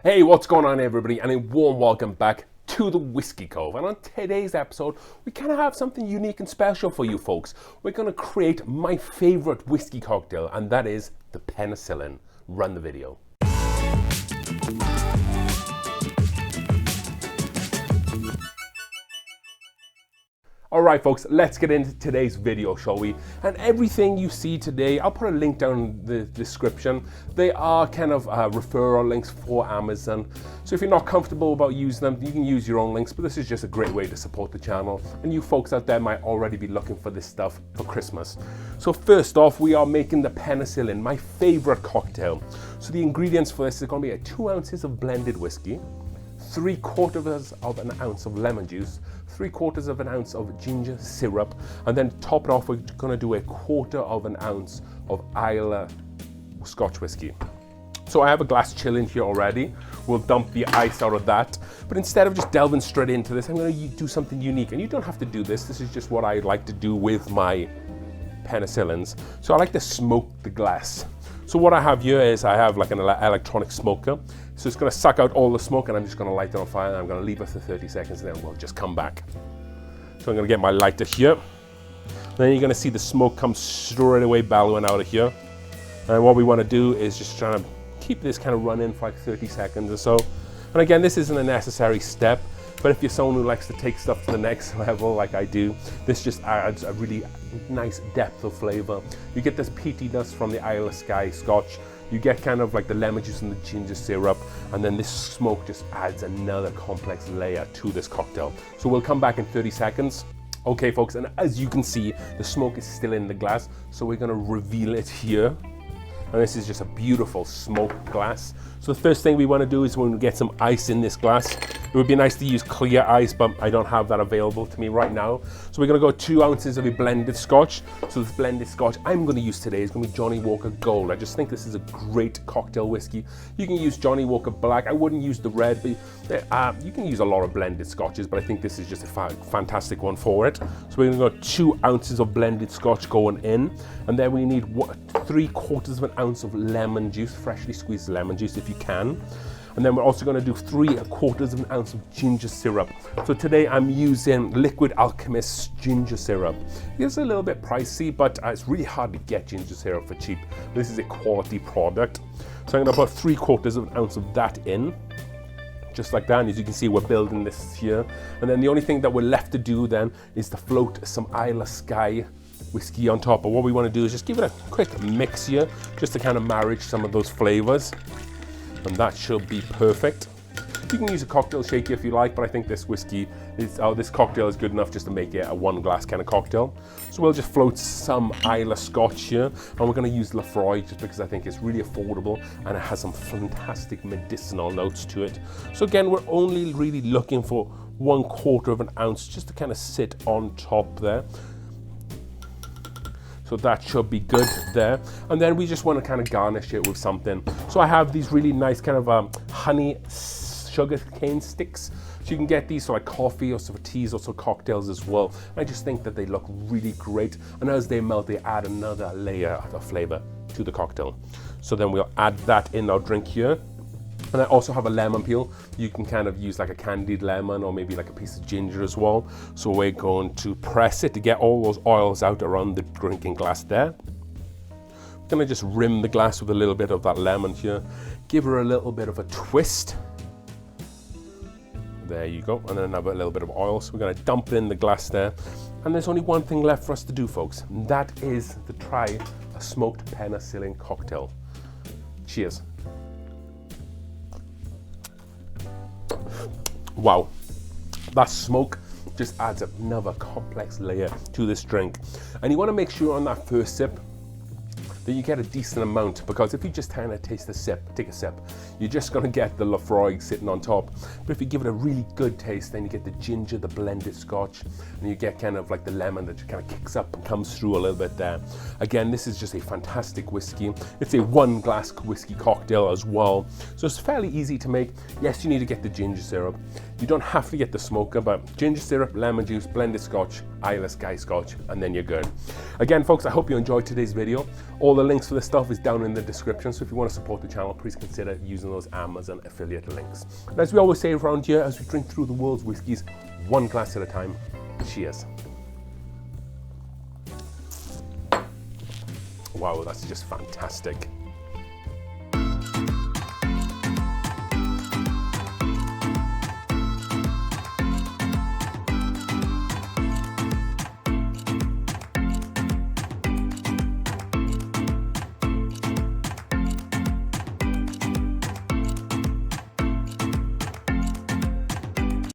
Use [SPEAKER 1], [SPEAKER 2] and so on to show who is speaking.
[SPEAKER 1] Hey, what's going on everybody, and a warm welcome back to the Whiskey Cove. And on today's episode, we kind of have something unique and special for you folks. We're going to create my favorite whiskey cocktail, and that is the Penicillin. Run the video. Alright folks, let's get into today's video, shall we? And everything you see today, I'll put a link down in the description. They are kind of referral links for Amazon. So if you're not comfortable about using them, you can use your own links, but this is just a great way to support the channel. And you folks out there might already be looking for this stuff for Christmas. So first off, we are making the Penicillin, my favorite cocktail. So the ingredients for this is going to be 2 ounces of blended whiskey, 3/4 of an ounce of lemon juice, 3/4 of an ounce of ginger syrup, and then top it off, we're going to do 1/4 of an ounce of Islay Scotch whiskey. So I have a glass chilling here already. We'll dump the ice out of that. But instead of just delving straight into this, I'm going to do something unique. And you don't have to do this. This is just what I like to do with my Penicillins. So I like to smoke the glass. So what I have here is I have like an electronic smoker. So it's going to suck out all the smoke, and I'm just going to light it on fire, and I'm going to leave it for 30 seconds, and then we'll just come back. So I'm going to get my lighter here. Then you're going to see the smoke come straight away bellowing out of here. And what we want to do is just try to keep this kind of running for like 30 seconds or so. And again, this isn't a necessary step, but if you're someone who likes to take stuff to the next level like I do, this just adds a really nice depth of flavor. You get this peatiness from the Islay Skye Scotch. You get kind of like the lemon juice and the ginger syrup, and then this smoke just adds another complex layer to this cocktail. So we'll come back in 30 seconds. Okay folks, and as you can see, the smoke is still in the glass, so we're gonna reveal it here. And this is just a beautiful smoked glass. So the first thing we want to do is we're going to get some ice in this glass. It would be nice to use clear ice, but I don't have that available to me right now. So we're going to go 2 ounces of a blended Scotch. So this blended Scotch I'm going to use today is going to be Johnnie Walker Gold. I just think this is a great cocktail whiskey. You can use Johnnie Walker Black. I wouldn't use the red, but you can use a lot of blended Scotches, but I think this is just a fantastic one for it. So we're going to go 2 ounces of blended Scotch going in, and then we need 3/4 of an ounce of lemon juice, freshly squeezed lemon juice if you can. And then we're also going to do 3/4 of an ounce of ginger syrup. So today I'm using Liquid Alchemist ginger syrup. It's a little bit pricey, but it's really hard to get ginger syrup for cheap. This is a quality product. So I'm going to put 3/4 of an ounce of that in, just like that. And as you can see, we're building this here. And then the only thing that we're left to do then is to float some Islay Skye whiskey on top. But what we want to do is just give it a quick mix here, just to kind of marry some of those flavors, and that should be perfect. You can use a cocktail shaker if you like, but I think this this cocktail is good enough just to make it a 1 glass kind of cocktail. So we'll just float some Islay Scotch here, and we're going to use Lafroy just because I think it's really affordable and it has some fantastic medicinal notes to it. So again, we're only really looking for 1/4 of an ounce just to kind of sit on top there. So that should be good there. And then we just want to kind of garnish it with something. So I have these really nice kind of honey sugar cane sticks. So you can get these for like coffee or for teas or for cocktails as well. I just think that they look really great. And as they melt, they add another layer of flavor to the cocktail. So then we'll add that in our drink here. And I also have a lemon peel. You can kind of use like a candied lemon or maybe like a piece of ginger as well. So we're going to press it to get all those oils out around the drinking glass there. I'm gonna just rim the glass with a little bit of that lemon here. Give her a little bit of a twist. There you go. And then have a little bit of oil. So we're gonna dump it in the glass there. And there's only one thing left for us to do, folks. And that is to try a smoked Penicillin cocktail. Cheers. Wow, that smoke just adds another complex layer to this drink. And you want to make sure on that first sip that you get a decent amount, because if you just kind of take a sip, you're just going to get the Lafroy sitting on top. But if you give it a really good taste, then you get the ginger, the blended Scotch, and you get kind of like the lemon that kind of kicks up and comes through a little bit there. Again, this is just a fantastic whiskey. It's a 1 glass whiskey cocktail as well. So it's fairly easy to make. Yes, you need to get the ginger syrup. You don't have to get the smoker, but ginger syrup, lemon juice, blended Scotch, Islay Skye Scotch, and then you're good. Again, folks, I hope you enjoyed today's video. All All the links for this stuff is down in the description, so if you want to support the channel, please consider using those Amazon affiliate links. And as we always say around here, as we drink through the world's whiskies, one glass at a time, cheers. Wow, that's just fantastic.